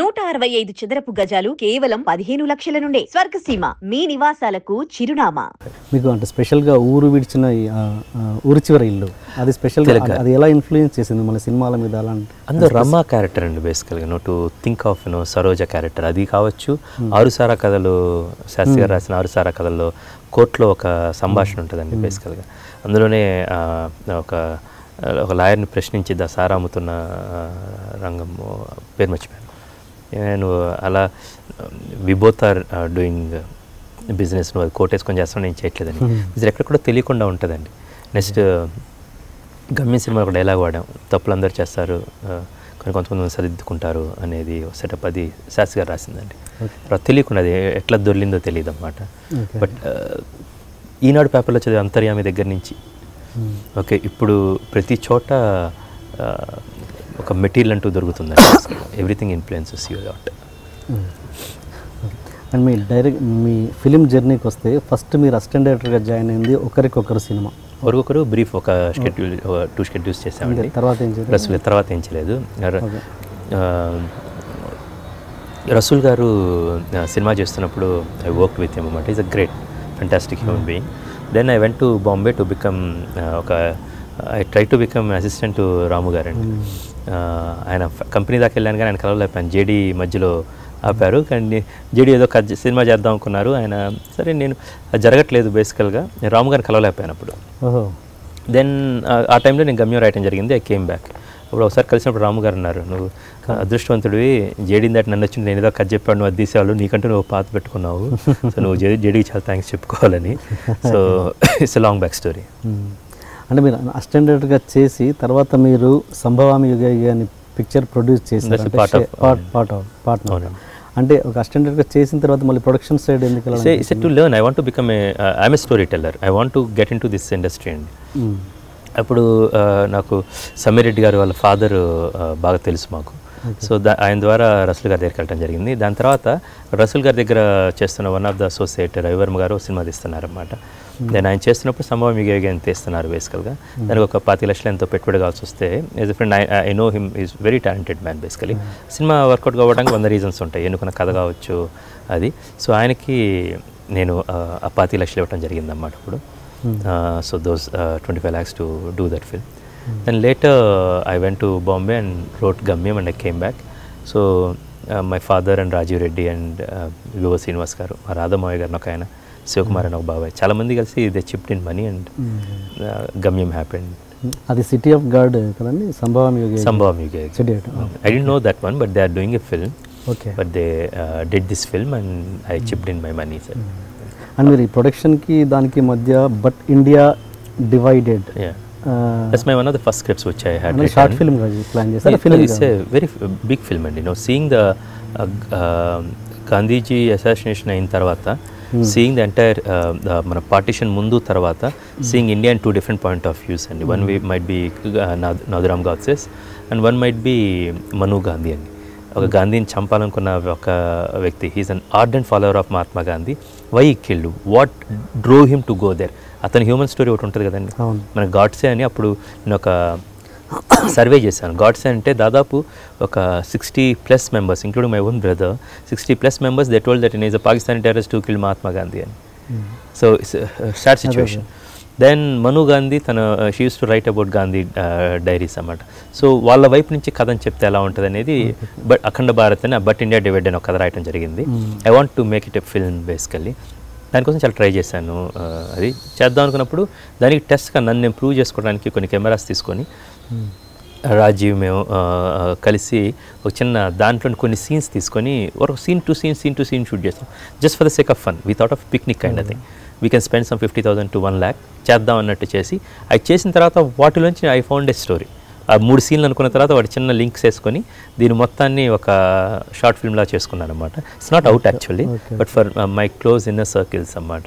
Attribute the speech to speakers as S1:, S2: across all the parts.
S1: 165 చదరపు గజాలు కేవలం 15 లక్షల నుండే. స్వర్గసీమ మీ నివాసాలకు చిరునామా.
S2: మీకు అంటే స్పెషల్గా ఊరు విడిచిన ఊరి చివరి ఇల్లు అది స్పెషల్గా అది ఎలా ఇన్ఫ్లుయెన్స్ చేసింది మన సినిమాల మీద? అలా
S3: అందులో రమా క్యారెక్టర్ అండి బేసికల్గా. To think of Saroja character అది కావచ్చు. ఆరుసారా కథలు, శాస్త్రి గారు రాసిన ఆరుసారా కథల్లో కోర్టులో ఒక సంభాషణ ఉంటుందండి బేసికల్గా. అందులోనే ఒక లాయర్ని ప్రశ్నించి సారా అమ్ముతున్న రంగం పేరు మర్చిపోయాను నేను. అలా we both are doing business, నువ్వు అది కోటేసుకొని చేస్తాను, నేను చేయట్లేదని. ఇది ఎక్కడ కూడా తెలియకుండా ఉంటుందండి. నెక్స్ట్ గమ్యం సినిమా ఒక డైలాగ్ వాడాం, తప్పులు అందరూ చేస్తారు కొంతమంది సరిదిద్దుకుంటారు అనేది సెటప్. అది శాస్త్రి గారు రాసిందండి. తెలియకుండా అది ఎట్లా దొర్లిందో తెలియదు అన్నమాట. బట్ ఈనాడు పేపర్లో చదివే అంతర్యామి దగ్గర నుంచి ఓకే ఇప్పుడు ప్రతి చోట ఒక మెటీరియల్ అంటూ దొరుకుతుందండి. Everything influences you lot.
S2: And మీ ఫిలిం జర్నీకి వస్తే ఫస్ట్ మీరు అసిస్టెంట్ డైరెక్టర్గా జాయిన్ అయింది ఒకరికొకరు సినిమా,
S3: ఒకరికొకరు బ్రీఫ్ ఒక షెడ్యూల్ 2 షెడ్యూల్స్ చేసామండి. తర్వాత ఏం చేయలేదు. రసూల్ గారు సినిమా చేస్తున్నప్పుడు ఐ వర్క్ విత్ హిమ్ అన్నమాట. Is a great fantastic human being. Then I went to Bombay to become I try to become assistant to Ramu గారండి. ఆయన కంపెనీ దాకా వెళ్ళాను కానీ ఆయన కలవలేకపోయాను. జేడీ మధ్యలో ఆపారు. కానీ జేడీ ఏదో సినిమా చేద్దాం అనుకున్నారు ఆయన. సరే నేను జరగట్లేదు బేసికల్గా. రాము గారిని కలవలేకపోయాను అప్పుడు. దెన్ ఆ టైంలో నేను గమ్యం రాయటం జరిగింది. I came back. అప్పుడు ఒకసారి కలిసినప్పుడు రాము గారు అన్నారు, నువ్వు అదృష్టవంతుడివి, జేడీని దాటి నన్ను వచ్చింది, నేను ఏదో కథ చెప్పాడు, నువ్వు అది తీసేవాళ్ళు, నీకంటూ నువ్వు పాత పెట్టుకున్నావు, సో నువ్వు జేడీకి చాలా థ్యాంక్స్ చెప్పుకోవాలని. So it's a long back story.
S2: అంటే మీరు అసిస్టెంట్ డైరెక్టర్గా చేసి తర్వాత మీరు సంభవామి యుగ అని పిక్చర్ ప్రొడ్యూస్ చేశారు. అంటే ఒక అసిస్టెంట్ డైరెక్టర్గా చేసిన తర్వాత మళ్ళీ ప్రొడక్షన్ సైడ్ ఎందుకు?
S3: It's to learn. I want to become I'm a story teller. I want to get in to this industry అండి. అప్పుడు నాకు సమీర్ రెడ్డి గారు వాళ్ళ ఫాదర్ బాగా తెలుసు మాకు. సో ఆయన ద్వారా రసూల్ గారి దగ్గరికి వెళ్ళడం జరిగింది. దాని తర్వాత రసూల్ గారి దగ్గర చేస్తున్న one of the associate Ravi Varma గారు సినిమా తీస్తున్నారన్నమాట. నేను ఆయన చేస్తున్నప్పుడు సంభవం యుగ అని తీస్తున్నారు బేసికల్గా. దానికి ఒక 25 లక్షలు ఎంతో పెట్టుబడి కావాల్సి వస్తే as a friend I know him is very talented man basically. Cinema work out కావడానికి 100 రీజన్స్ ఉంటాయి, ఎన్నుకున్న కథ కావచ్చు అది. సో ఆయనకి నేను ఆ 25 లక్షలు ఇవ్వడం జరిగిందన్నమాట అప్పుడు. So those 25 lakhs to do that film. Then later I went to Bombay and wrote Gamyam and I came back. So my father and Rajiv Reddy and Vivek Srinivas garu, Radha Moy garu nokayana, Sivakumar and Babai, చాలా మంది కలిసి they chipped in money and Gamyam happened.
S2: అది city of God కదండి, సంభవం యుగ.
S3: I didn't know that one, but they are doing a film. Okay. But they did this film and I chipped in my money. Sir.
S2: And మీరు ఈ ప్రొడక్షన్కి దానికి మధ్య but India divided,
S3: that's my one of the first scripts which I had written.
S2: Short film plan చేశారు.
S3: It's a very big film and seeing the Gandhiji assassination అయిన తర్వాత, seeing the entire మన partition ముందు తర్వాత, seeing India in 2 different point of views and one way might be Nathuram Godse's and one might be Manu Gandhi అండి. ఒక గాంధీని చంపాలనుకున్న ఒక వ్యక్తి, he is an ardent follower of Mahatma Gandhi. Why killed, what drove him to go there. అతని human story ఒకటి ఉంటుంది కదండి మన గాడ్సే అని. అప్పుడు నేను ఒక సర్వే చేశాను. గాడ్సే అంటే దాదాపు ఒక 60+ members including my own brother, 60+ members they told that in is a Pakistani terrorist who killed Mahatma Gandhi అని. So it's sad situation. Then Manu Gandhi she use to write about Gandhi diaries అన్నమాట. సో వాళ్ళ వైపు నుంచి కథని చెప్తే ఎలా ఉంటుంది అనేది, బట్ అఖండ భారత్ అని బట్ ఇండియా డివైడ్ అని ఒక కథ రాయటం జరిగింది. I want to make it a film basically. దానికోసం చాలా ట్రై చేశాను. అది చేద్దాం అనుకున్నప్పుడు దానికి టెస్ట్గా నన్ను నేను ప్రూవ్ చేసుకోవడానికి కొన్ని కెమెరాస్ తీసుకొని రాజీవ్ మేము కలిసి ఒక చిన్న దాంట్లో కొన్ని సీన్స్ తీసుకొని ఒక సీన్ టు సీన్ షూట్ చేస్తాం. Just for the sake of fun, without of picnic kind of thing. We can spend some 50,000 to 1 lakh చేద్దాం అన్నట్టు చేసి, అది చేసిన తర్వాత వాటిలోంచి ఐ ఫౌండ్ ఏ స్టోరీ. ఆ 3 సీన్లు అనుకున్న తర్వాత వాటి చిన్న లింక్స్ వేసుకొని దీని మొత్తాన్ని ఒక షార్ట్ ఫిల్మ్లా చేసుకున్నాను అనమాట. It's not out actually, but for my close inner circles అన్నమాట.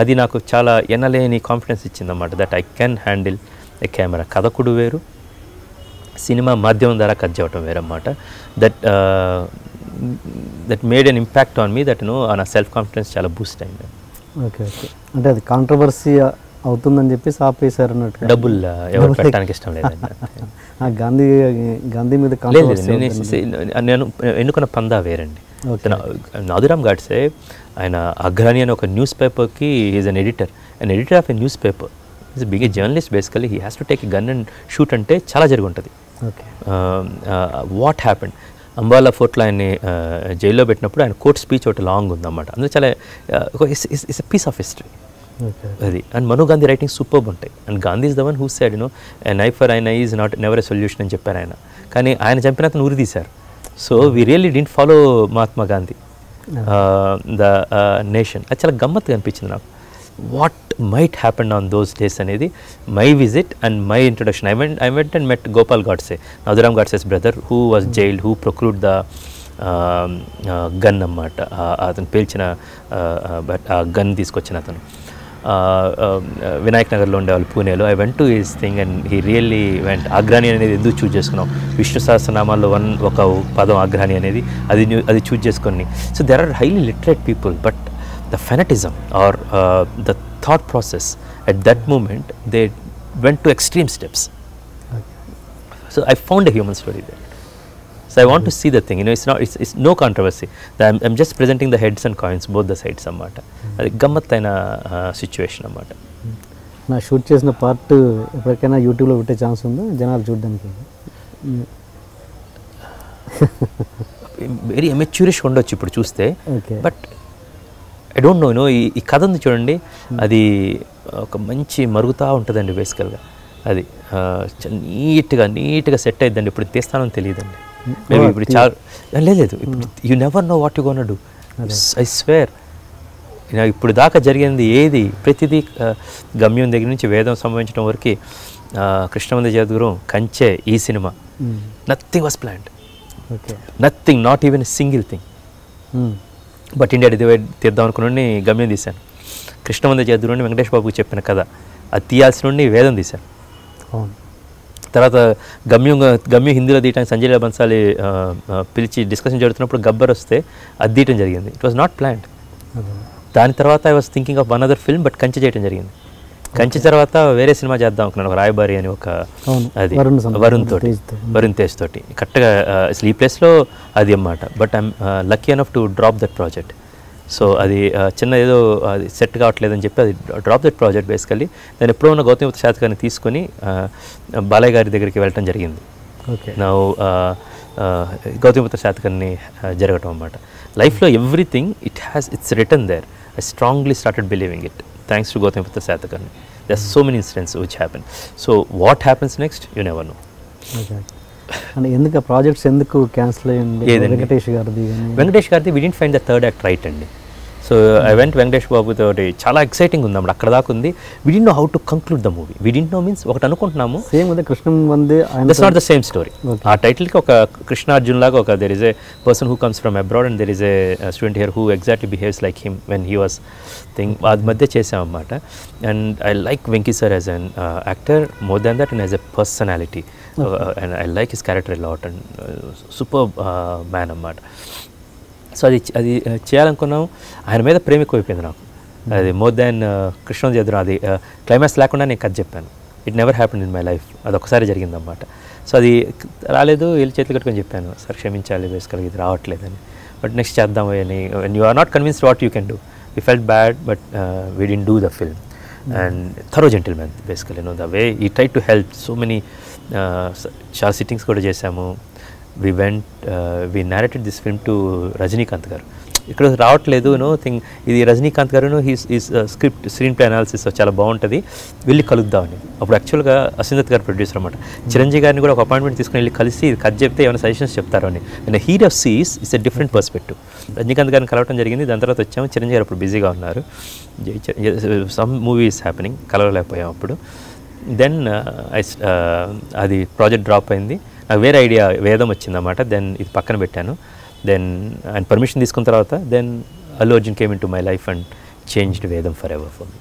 S3: అది నాకు చాలా ఎనలేని కాన్ఫిడెన్స్ ఇచ్చిందన్నమాట. That I can handle a camera. కథకుడు వేరు, సినిమా మాధ్యమం ద్వారా కథ చేయటం వేరన్నమాట. That made an impact on me. That నా సెల్ఫ్ కాన్ఫిడెన్స్ చాలా బూస్ట్ అయింది.
S2: ఓకే. అంటే అది కాంట్రవర్సీ అవుతుందని చెప్పి ఆపేశారు అన్నట్టు.
S3: డబ్బులు ఎవరు పెట్టడానికి ఇష్టం లేదండి.
S2: గాంధీ మీద
S3: లేదు, నేను ఎన్నుకున్న పందా వేరండి. నాథురామ్ గాడ్సే ఆయన అగ్రణి అనే ఒక న్యూస్ పేపర్కి is an editor of a newspaper. Is big a journalist. Basically he has to take a gun and shoot అంటే చాలా జరిగి ఉంటుంది. వాట్ హ్యాపెండ్, అంబాలా ఫోర్ట్లో ఆయన్ని జైల్లో పెట్టినప్పుడు ఆయన కోర్ట్ స్పీచ్ ఒకటి లాంగ్ ఉందన్నమాట. అందులో చాలా it's a piece of history అది. And Manu Gandhi writing superb ఉంటాయి. And Gandhi is the one who said an eye for an eye is not never a solution అని చెప్పారు ఆయన. కానీ ఆయన చంపిన అతను ఉరి తీశారు. So we really didn't follow Mahatma Gandhi the nation. అది చాలా గమ్మత్తుగా అనిపించింది నాకు. What might happen on those days అనేది my visit and my introduction. I went and met Gopal Godse, Nathuram Godse's brother, who was jailed, who procured the gun అన్నమాట. అతను పేల్చిన గన్ తీసుకొచ్చిన అతను వినాయక్ నగర్లో ఉండేవాళ్ళు, పూణేలో. I went to his thing and he really went. అగ్రాని అనేది ఎందుకు చూజ్ చేసుకున్నాం, విష్ణు సహస్రనామాల్లో ఒక పదం అగ్రాని అనేది, అది చూజ్ చేసుకొని. So there are highly literate people, but the fanatism or the thought process at that moment, they went to extreme steps. So I found a human story there. So I want to see the thing, it's no controversy. I'm just presenting the heads and coins, both the sides అన్నమాట. అది గమ్మత్తైన situation అన్నమాట.
S2: నా shoot చేసిన part ఎప్పటికైనా యూట్యూబ్లో పెట్టే chance ఉందా జనాలు చూడడానికి?
S3: వెరీ అమెచ్యూరిష్ ఉండొచ్చు ఇప్పుడు చూస్తే, బట్ ఐ డోంట్ నో. ఈ కథ ఉంది చూడండి, అది ఒక మంచి మరుగుతూ ఉంటుందండి బేసికల్గా. అది నీట్గా సెట్ అయిద్దండి. ఇప్పుడు తీస్తానని తెలియదండి. మేబీ ఇప్పుడు చాలా లేదు. You never know what you gonna do. I swear, ఇప్పుడు దాకా జరిగింది ఏది, ప్రతిదీ గమ్యం దగ్గర నుంచి వేదం సంబంధించడం వరకు, కృష్ణవంద జగద్గురు, కంచె, ఈ cinema, nothing was planned. Nothing, not even a single thing. But India divide తీద్దాం అనుకుని గమ్యం తీశాను. కృష్ణవంద జగద్గురు నుండి వెంకటేష్ బాబుకి చెప్పిన కథ అది తీయాల్సి నుండి వేదం తీశాను. తర్వాత గమ్యం హిందీలో తీయడానికి సంజయ్ లీలా బన్సాలి పిలిచి డిస్కషన్ జరుగుతున్నప్పుడు గబ్బర్ వస్తే అది తీయటం జరిగింది. It was not planned. దాని తర్వాత I was thinking of one other film, but కంచె చేయడం జరిగింది. కంచె తర్వాత వేరే సినిమా చేద్దాం అనుకున్నాను, ఒక రాయబారి అని, ఒక అది వరుణ్ తేజ్ తోటి. కరెక్ట్గా అసలు ఈ ప్లేస్లో అది అన్నమాట. But I'm lucky enough to drop that project. So అది చిన్న ఏదో అది సెట్ కావట్లేదని చెప్పి అది డ్రాప్ దట్ ప్రాజెక్ట్. బేసికల్లీ నేను ఎప్పుడో ఉన్న గౌతమి శాతకాన్ని తీసుకొని బాలయ్య గారి దగ్గరికి వెళ్ళటం జరిగింది. నా గౌతమి శాతకాన్ని జరగటం అన్నమాట. లైఫ్లో everything it's return there. I strongly started believing it thanks to Gautam Putra Satakarni. There's so many incidents which happen. So what happens next, you never know.
S2: And ఎందుకు ప్రాజెక్ట్స్ ఎందుకు క్యాన్సిల్ అయ్యింది? వెంకటేష్ గారిది
S3: we didn't find the third act right అండి. So I went Venkatesh Babu తోటి, చాలా exciting ఉంది అప్పుడు, అక్కడ దాకా ఉంది. We didn't know how to conclude the movie. We didn't know means ఒకటి అనుకుంటున్నాము,
S2: సేమ్ అదే కృష్ణవందే,
S3: that's not the same story. ఆ టైటిల్కి ఒక కృష్ణార్జున్ లాగా ఒక there is a person who comes from abroad and there is a student here who exactly behaves like him when he was thing. అది మధ్య చేసామన్నమాట. And I like Venky sir as an actor more than that and as a personality. And I like his character a lot and super man అన్నమాట. So అది చేయాలనుకున్నాం. ఆయన మీద ప్రేమ ఎక్కువైపోయింది నాకు. అది మోర్ దాన్ కృష్ణ జగద్గురు. అది క్లైమాక్స్ లేకుండా నేను కథ చెప్పాను. It never happen in my life. అది ఒకసారి జరిగిందన్నమాట. సో అది రాలేదు, వీళ్ళు చేతులు కట్టుకొని చెప్పాను, సార్ క్షమించాలి, బేసికల్గా ఇది రావట్లేదని, బట్ నెక్స్ట్ చేద్దాం అని. You are not convinced what you can do. We felt bad, but we didn't do the film. And thorough gentlemen basically the way he try to help so many. చాలా sittings కూడా చేశాము. we narrated this film to Rajinikanth గారు. ఇక్కడ రావట్లేదు thing, ఇది రజనీకాంత్ గారు he's script screen play analysis చాలా బాగుంటుంది, వెళ్ళి కలుద్దామని. అప్పుడు యాక్చువల్గా అసిందత్ గారు ప్రొడ్యూసర్ అనమాట. చిరంజీవి గారిని కూడా ఒక అపాయింట్మెంట్ తీసుకుని వెళ్ళి కలిసి కథ చెప్తే ఏమైనా సజెషన్స్ చెప్తారు అని. And here of sees is a different perspective. Rajinikanth గారిని కలవడం జరిగింది. దాని తర్వాత వచ్చాము. చిరంజీవి గారు అప్పుడు బిజీగా ఉన్నారు, సమ్ మూవీస్ హ్యాపెనింగ్, కలవలేకపోయాం అప్పుడు. దెన్ అది ప్రాజెక్ట్ డ్రాప్ అయింది. నాకు వేరే ఐడియా వేదం వచ్చిందన్నమాట. దెన్ ఇది పక్కన పెట్టాను. దెన్ ఆయన పర్మిషన్ తీసుకున్న తర్వాత then Allu Arjun came in to my life and changed Vedam forever for me.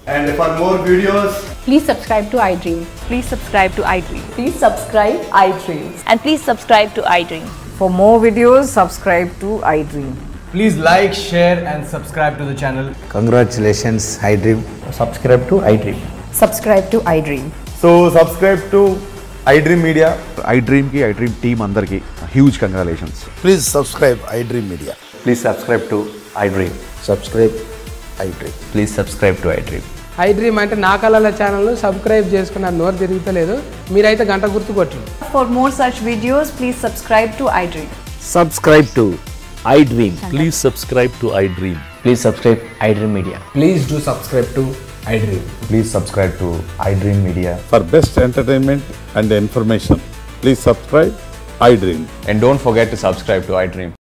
S4: And for more videos,
S5: please subscribe to iDream.
S1: Please subscribe to iDream.
S5: Please subscribe iDream.
S1: And please subscribe to iDream.
S6: For more videos, subscribe to iDream. Please like, share and subscribe to the channel.
S7: Congratulations, iDream.
S8: Subscribe to iDream.
S5: Subscribe to iDream.
S4: So subscribe to iDream Media. iDream ki iDream team andarki huge congratulations.
S7: Please subscribe iDream Media.
S8: Please subscribe to iDream.
S7: Subscribe iDream.
S8: Please subscribe to iDream.
S9: iDream అంటే నా కళల ఛానల్ను subscribe చేసుకున్న నోరు తిరుగుతలేదు మీరైతే గంట గుర్తు కొట్టండి.
S5: For more such videos, please subscribe to iDream.
S8: Subscribe to iDream.
S10: Please subscribe to iDream.
S8: Please subscribe iDream Media.
S6: Please do subscribe to iDream.
S4: Please subscribe to iDream Media.
S10: For best entertainment and information, please subscribe iDream.
S4: And don't forget to subscribe to iDream.